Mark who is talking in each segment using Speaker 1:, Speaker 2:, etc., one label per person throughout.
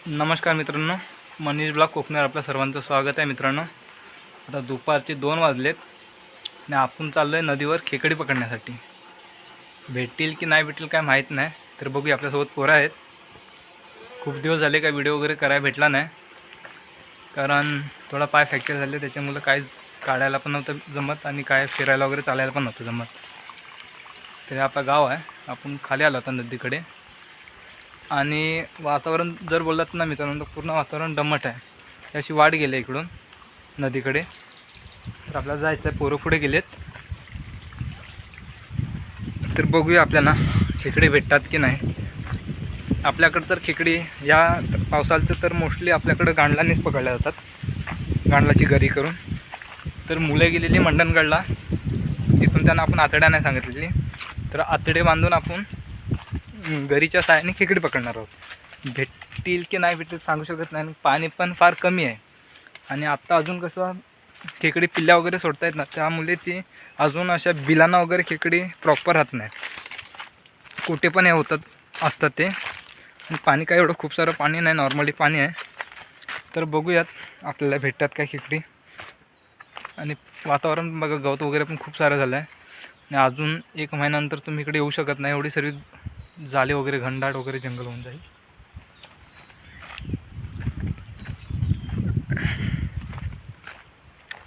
Speaker 1: नमस्कार मित्रांनो, मनीष ब्लॉग कोकणावर आपल्या सर्वांचं स्वागत आहे. मित्रांनो, आता दुपारचे 2 वाजलेत आणि आपण चाललो आहे नदीवर खेकडी पकडण्यासाठी. भेटतील की नाही भेटतील काय माहीत नाही, तर बघूया. आपल्यासोबत पोरं आहेत. खूप दिवस झाले काय व्हिडिओ वगैरे करायला भेटला नाही, कारण थोडा पाय फ्रॅक्चर झाले, त्याच्यामुळे काय काढायला पण नव्हतं जमत आणि काय फिरायला वगैरे चालायला पण नव्हतं जमत. तरी आपलं गाव आहे, आपण खाली आलो होता नदीकडे. आणि वातावरण जर बोललात ना मित्रांनो, तर पूर्ण वातावरण दमट आहे. अशी वाट गेले इकडून नदीकडे, तर आपल्याला जायचं आहे. पोरं पुढे गेलेत, तर बघूया आपल्याला खेकडे भेटतात की नाही. आपल्याकडं तर खेकडी या पावसाळ्याचं तर मोस्टली आपल्याकडं गांडलानेच पकडल्या जातात, गांडलाची गरी करून. तर मुले गेलेली मंडणगडला, तिथून त्यांना आपण आतड्या नाही सांगितलेली, तर आतडे बांधून आपण गरीच्या साहाय्याने खेकडी पकडणार आहोत. भेटतील की नाही भेटतील सांगू शकत नाही. पाणी पण फार कमी आहे आणि आत्ता अजून कसं खेकडी पिल्ल्या वगैरे सोडता येत ना, त्यामुळे ती अजून अशा बिलांना वगैरे खेकडी प्रॉपर राहत नाही, कुठे पण हे होतात असतात ते. आणि पाणी काय एवढं खूप सारं पाणी नाही, नॉर्मली पाणी आहे. तर बघूयात आपल्याला भेटतात काय खेकडी. आणि वातावरण बघा, गवत वगैरे पण खूप सारं झालं आहे. आणि अजून 1 महिन्यानंतर तुम्ही इकडे येऊ शकत नाही, एवढी सर्व जाले वगैरे घनदाट वगैरे जंगल होऊन जाईल.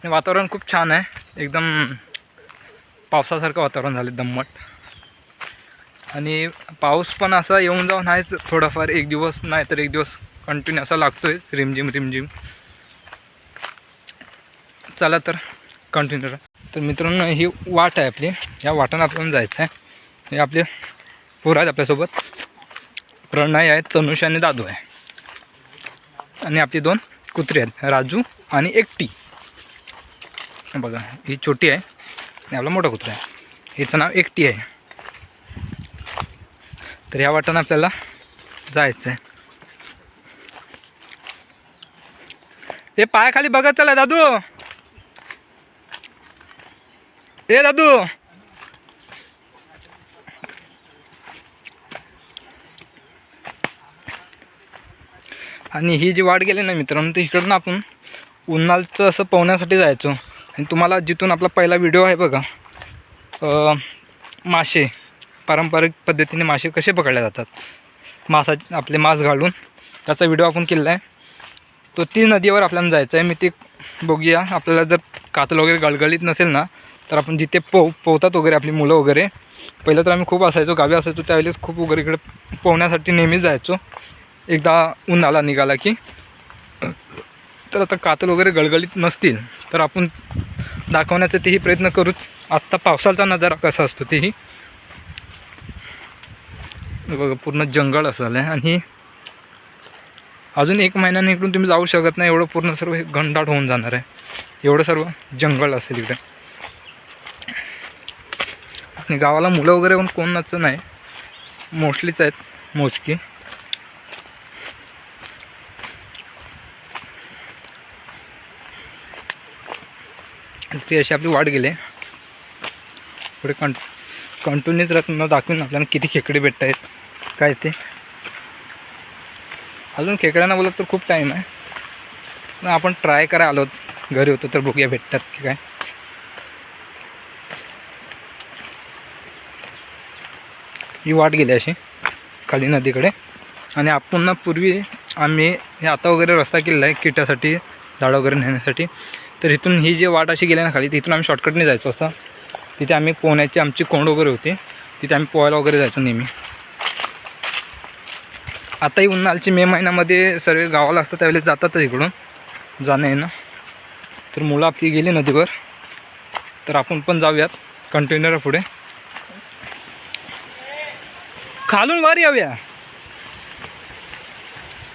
Speaker 1: वातावरण खूप छान आहे, एकदम पावसासारखं वातावरण झालं, दमट. आणि पाऊस पण असा येऊन जाऊन आहेच, थोडाफार एक दिवस नाही तर एक दिवस कंटिन्यू असा लागतोय, रिमझिम रिमझिम. चला तर कंटिन्यू करा. तर मित्रांनो, ही वाट आहे आपली, या वाटानं आपल्याला जायचं आहे. हे आपले पोरं आहेत आपल्यासोबत, प्रणय आहे, तनुष आणि दादू आहे. आणि आपली 2 कुत्री आहेत, राजू आणि एकटी. बघा, ही छोटी आहे आणि आपला मोठा कुत्रा आहे, हिचं नाव एकटी आहे. तर ह्या वाटानं आपल्याला जायचं आहे. हे पायाखाली बघत चला दादू, ए दादू. आणि ही जी वाट गेली ना मित्रांनो, तर इकडनं आपण उन्हाळचं असं पोहण्यासाठी जायचो. आणि तुम्हाला जिथून आपला पहिला व्हिडिओ आहे बघा, मासे पारंपरिक पद्धतीने मासे कसे पकडले जातात, आपले मांस घालून, त्याचा व्हिडिओ आपण केलेला आहे. तो ती नदीवर आपल्याला जायचं आहे. मी ते बघूया. आपल्याला जर कातल वगैरे गळगळीत नसेल ना, तर आपण जिथे पोहतात वगैरे आपली मुलं वगैरे, पहिलं तर आम्ही खूप असायचो, गावी असायचो त्यावेळेस खूप वगैरे इकडे पोहण्यासाठी नेहमीच जायचो एकदा उन्हाळा निघाला की. तर आता कातल वगैरे गळगळीत नसतील तर आपण दाखवण्याचा तेही प्रयत्न करूच. आत्ता पावसाचा नजारा कसा असतो तेही बघा, पूर्ण जंगल असं झालं आहे. आणि अजून 1 महिन्याने इकडून तुम्ही जाऊ शकत नाही, एवढं पूर्ण सर्व हे घनदाट होऊन जाणार आहे, एवढं सर्व जंगल असेल इकडे. आणि गावाला मुलं वगैरे पण कोणाचं नाही, मोस्टलीच आहेत, मोजकी. ती अशी आपली वाट गेले पुढे. कंटिन्यूच रकम दाखवून आपल्याला किती खेकडे भेटत आहेत काय ते. अजून खेकड्यांना बोलत तर खूप टाईम आहे, आपण ट्राय करा आलो घरी होतो तर बघूया भेटतात की काय. ही वाट गेली अशी खाली नदीकडे. आणि आपण ना पूर्वी आम्ही हे आता वगैरे रस्ता केलेला आहे किटासाठी, झाडं वगैरे नेण्यासाठी. तर इथून ही जी वाट अशी गेली ना खाली, तिथून आम्ही शॉर्टकटने जायचो असं. तिथे आम्ही पोहण्याची आमची कोंड वगैरे होती, तिथे आम्ही पोहायला वगैरे जायचो नेहमी. आताही उन्हाळ्याची मे महिन्यामध्ये सर्व गावाला असतात त्यावेळेस जातातच इकडून जाणं येणं. तर मुलं आपली गेली नदीवर, तर आपण पण जाऊयात कंटेनर पुढे, खालून वर येऊया.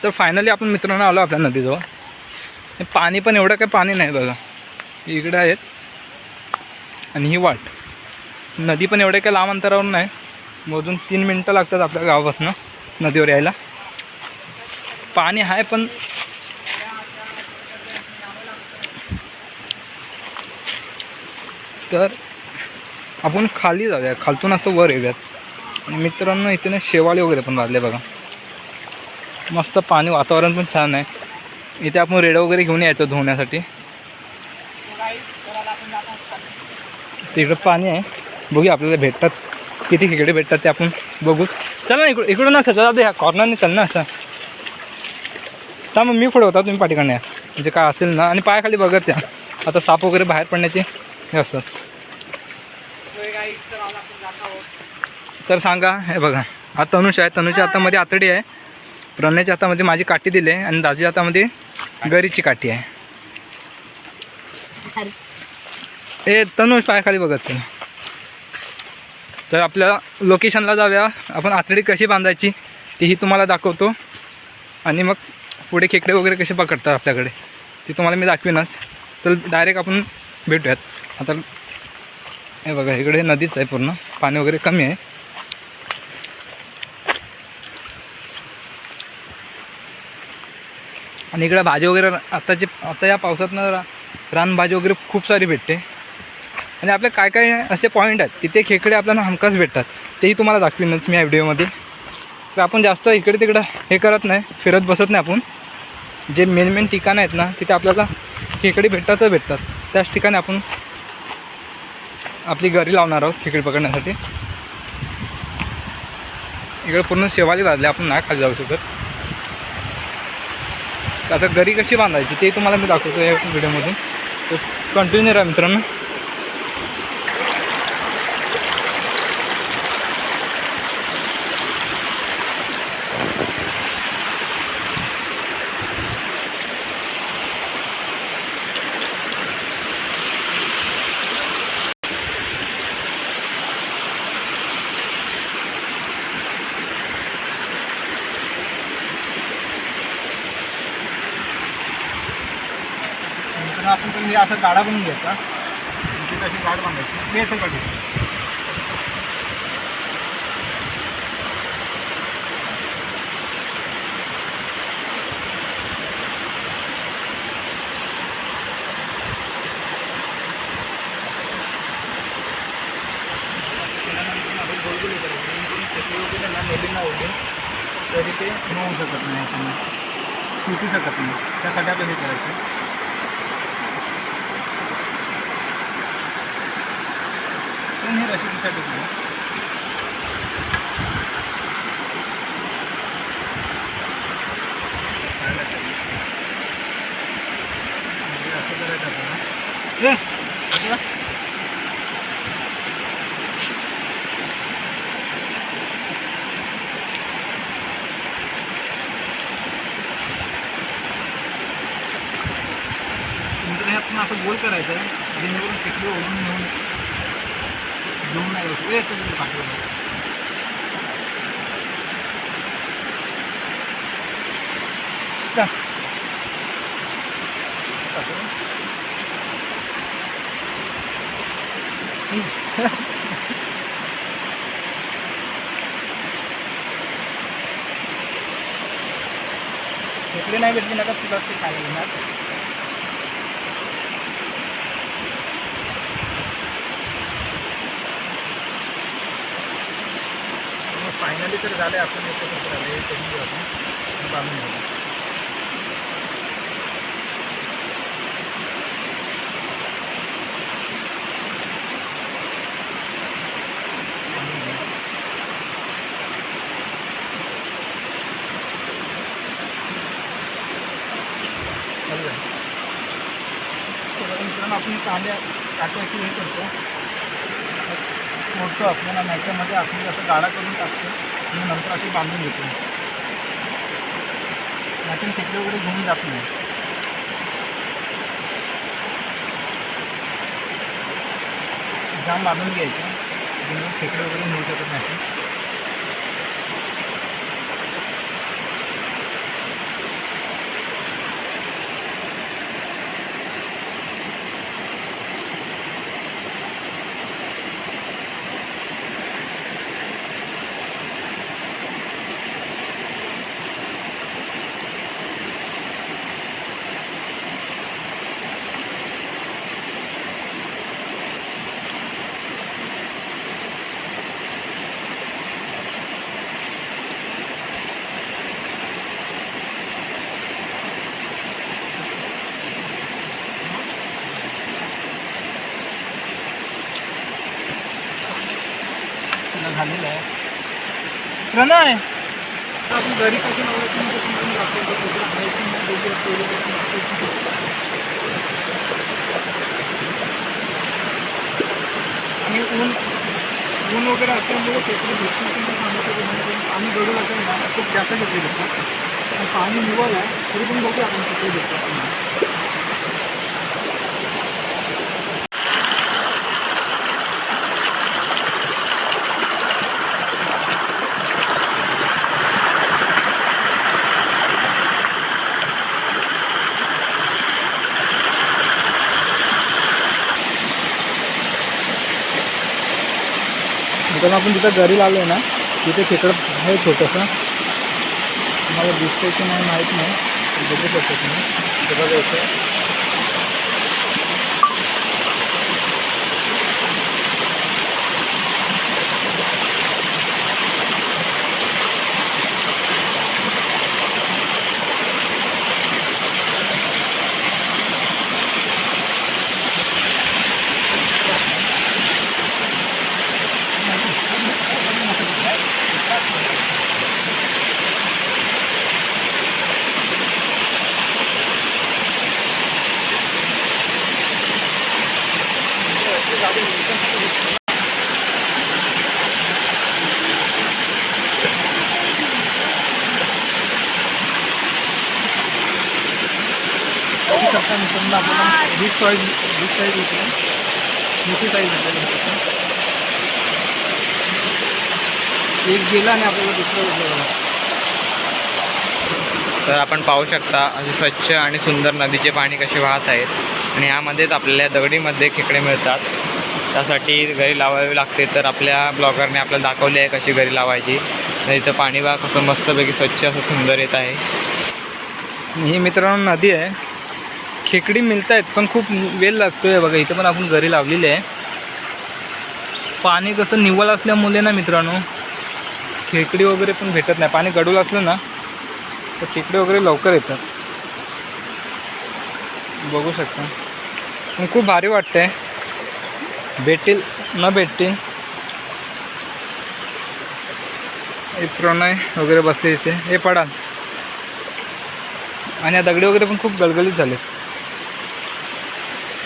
Speaker 1: तर फायनली आपण मित्रांनो आलो आपल्या नदीजवळ. पाणी पण एवढं काय पाणी नाही बघा, इकडे आहेत. आणि ही वाट, नदी पण एवढ्या काय लांब अंतरावर नाही, मोजून 3 मिनटं लागतात आपल्या गावापासून नदीवर यायला. पाणी आहे पण तर आपण खाली जाऊया, खालतून असं वर येऊयात. आणि मित्रांनो इथे ना शेवाळे वगैरे पण वाढले बघा. मस्त पाणी, वातावरण पण छान आहे. इथे आपण रेडं वगैरे घेऊन यायचं धुण्यासाठी. तिकडं पाणी आहे, बघूया आपल्याला भेटतात किती खेकडे भेटतात ते आपण बघू. चला ना इकडून असं चला, ह्या कॉर्नरने चल ना असं. तर मग मी पुढे होता, तुम्ही पाठीकडनं या, म्हणजे काय असेल ना. आणि पायाखाली बघत त्या, आता साप वगैरे बाहेर पडण्याचे हे असतात. तर सांगा. हे बघा हा तनुष आहे, तनुच्या हातामध्ये आतडी आहे, प्रणयच्या हातामध्ये माझी काठी दिली आहे आणि दाजीच्या हातामध्ये गरीची काठी आहे. ए तनुष पायाखाली बघत. तर आपल्याला लोकेशनला जाऊया, आपण आतडी कशी बांधायची तीही तुम्हाला दाखवतो. आणि मग पुढे खेकडे वगैरे कसे पकडतात आपल्याकडे ते तुम्हाला मी दाखवीनच. तर डायरेक्ट आपण भेटूयात. आता हे बघा इकडे नदीच आहे, पूर्ण पाणी वगैरे कमी आहे. आणि इकडे भाजी वगैरे आता या पावसातनं रानभाजी वगैरे खूप सारी भेटते. आणि आपले काय काय असे पॉईंट आहेत तिथे खेकडे आपल्याला हमखास भेटतात, तेही तुम्हाला दाखवीनच मी या व्हिडिओमध्ये. तर आपण जास्त इकडे तिकडं हे करत नाही, फिरत बसत नाही. आपण जे मेन ठिकाणं आहेत ना तिथे आपल्याला खेकडे भेटतात. त्याच ठिकाणी आपण आपली गरी लावणार आहोत खेकडे पकडण्यासाठी. इकडे पूर्ण शेवाली वाजले, आपण नाही खाली जाऊ शकत. आता गरी कशी बांधायची ते तुम्हाला मी दाखवतो या व्हिडिओमधून. तर कंटिन्यू राहा मित्रांनो. आपण पण हे असं गाडा बनवून घ्यायचा, तिथे अशी गाड बांधायची याचं गाडी. नदींना ओढून तरी ते होऊ शकत नाही, आपण सुटू शकत नाही. त्यासाठी आपल्याला हे करायचं. हे रेसिपीसाठी असं करायचं आपल्याला. आपण असं गोल करायचं आहे जेणेकरून खेकडे ओढून घेऊन नाही होत. खेकडे नाही भेटले नका सुद्धा ते खायला घेणार. फायनली तर झाले, आपण एकत्र झाले हे करून घेऊ आपण बांधून घेऊ. मित्रांनो आपण कांद्या काट्याची हे करतो, मोडतो आपल्याला नाहीच्यामध्ये आपण असं गाडा करून टाकतो आणि नंतर अशी बांधून घेतो. नाहीतर खेकडे वगैरे घेऊन जात नाही. जाम बांधून घ्यायचं म्हणजे खेकडे वगैरे नेऊ शकत नाही. आणलेलं आहे. प्रणय आपण घरी कशी आणि ऊन वगैरे असल्यामुळे खेकडे भेटतील आम्ही गडून असेल ना खूप जास्त खेकडे भेटतात. पाणी निवड आहे तरी पण बघू आपण खेकडे भेटतात. पण आपण तिथं घरी लावलं आहे ना तिथे खेकडं आहे छोटंसं. तुम्हाला दिसतंय की नाही माहीत नाही, बघू शकतो तुम्ही. ते बघा इथे मित्रांनो आपल्याला बिग साईज होते, मोठी साईज भेटली. एक गेला आणि आपल्याला दुसरं भेटलं. तर आपण पाहू शकता असे स्वच्छ आणि सुंदर नदीचे पाणी कसे वाहत आहेत. आणि यामध्येच आपल्याला दगडीमध्ये खेकडे मिळतात. त्यासाठी घरी लावावी लागते. तर आपल्या ब्लॉगरने आपल्याला दाखवले आहे कशी घरी लावायची. तर इथं पाणी बघा कसं मस्तपैकी स्वच्छ असं सुंदर येत आहे. ही मित्रांनो नदी आहे. खेकडी मिळत आहेत पण खूप वेळ लागतो आहे. बघा इथं पण आपण घरी लावलेली आहे. पाणी कसं निव्वळ असल्यामुळे ना मित्रांनो खेकडी वगैरे पण भेटत नाही. पाणी गडूळ असलं ना तर खेकडे वगैरे लवकर येतात. बघू शकता पण खूप भारी वाटतंय. भेटतील न भेटतील. प्रणय वगैरे बसले इथे हे पडाल. आणि या दगडी वगैरे पण खूप गलगलीत झाले.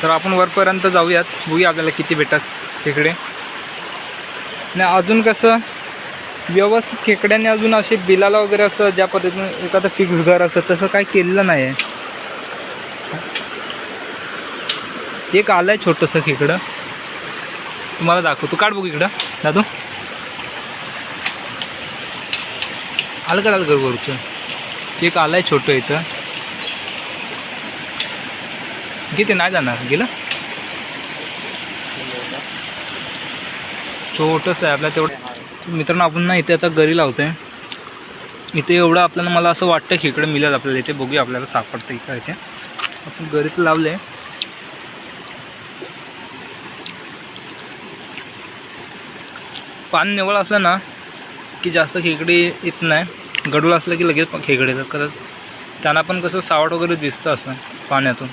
Speaker 1: तर आपण वरपर्यंत जाऊयात, बघूया आपल्याला किती भेटतात खेकडे. आणि अजून कसं व्यवस्थित खेकड्याने अजून असे बिलाला वगैरे असं ज्या पद्धतीने एखादं फिक्स घर असतं तसं काही केलेलं नाही आहे. एक आलं आहे छोटंसं खेकडं, तुम्हाला दाखवतो. काढ बघू इकडं दादू. आलं का घरवरचं एक आलं आहे छोटं इथं. किती नाही जाणार गेलं, छोटंसं आहे आपल्या तेवढं. मित्रांनो आपण ना इथे आता घरी लावतो आहे. इथे एवढं आपल्याला मला असं वाटतं खेकडं मिळेल आपल्याला इथे. बघूया आपल्याला सापडतं का इथे. आपण घरी तर लावले. पाणी निवळ असलं ना की जास्त खेकडी येत नाही. गडूळ असलं की लगेच खेकडे येतात. खरंच त्यांना पण कसं सावट वगैरे दिसतं असं पाण्यातून.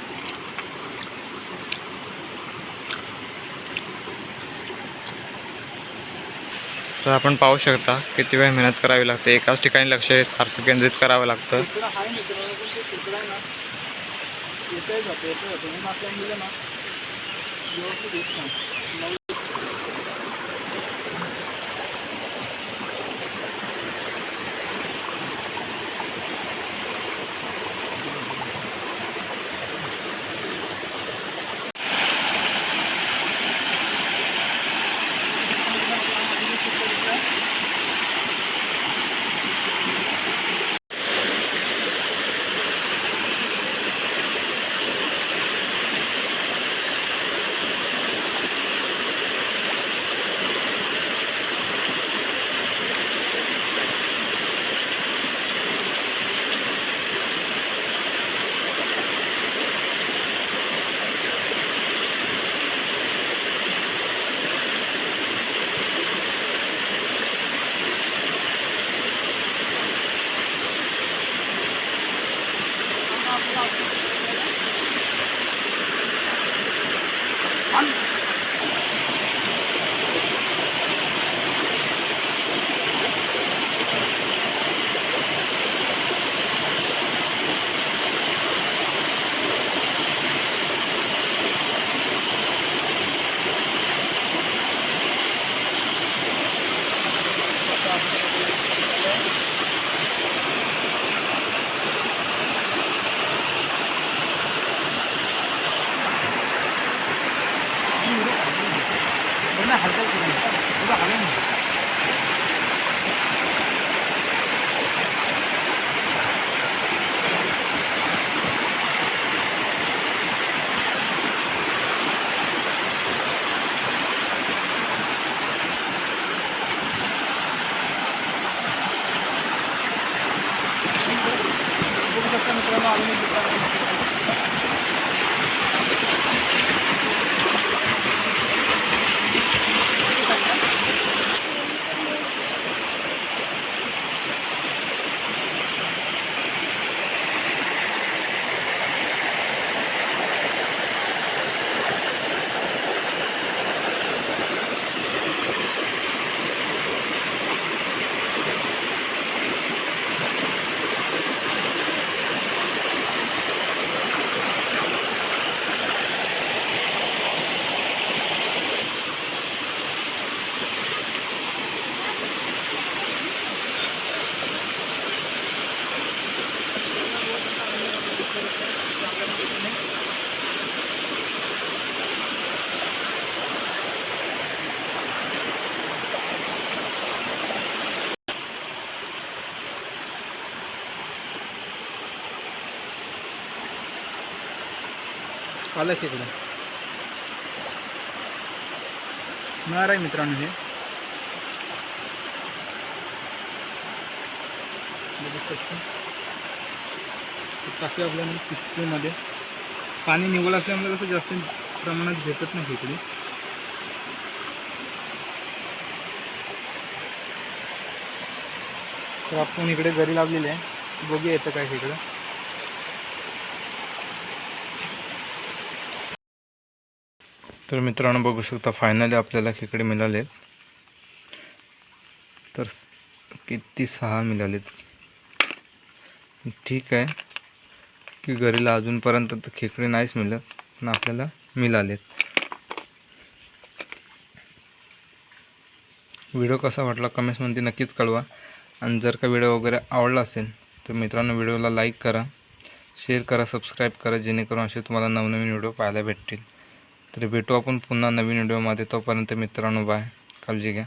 Speaker 1: तर आपण पाहू शकता किती वेळ मेहनत करावी लागते. एकाच ठिकाणी लक्ष सारखं केंद्रित करावं लागतं. मित्रांनो आम्ही दुकानात आलं खेकडं मिळणार आहे मित्रांनो. हे बघू शकतो टाकी आपल्याला पिशवीमध्ये पाणी निघालं असल्यामुळे कसं जास्त प्रमाणात भेटत नाही खेकडी. तर आपण इकडे घरी लावलेले आहे, बघूया येतं काय खेकडं. तर मित्रांनो बघू शकता फायनली आपल्याला खेकडे मिळाले. तर किती 6 मिळालेत. ठीक आहे की घरीला अजूनपर्यंत तर खेकडे नाहीच मिळत, पण आपल्याला मिळालेत. व्हिडिओ कसा वाटला कमेंट्समध्ये नक्कीच कळवा. आणि जर का व्हिडिओ वगैरे आवडला असेल तर मित्रांनो व्हिडिओला लाईक करा, शेअर करा, सबस्क्राईब करा, जेणेकरून असे तुम्हाला नवनवीन व्हिडिओ पाहायला भेटतील. तर भेटू आपण पुन्हा नवीन व्हिडिओमध्ये. तोपर्यंत मित्रांनो बाय, काळजी घ्या.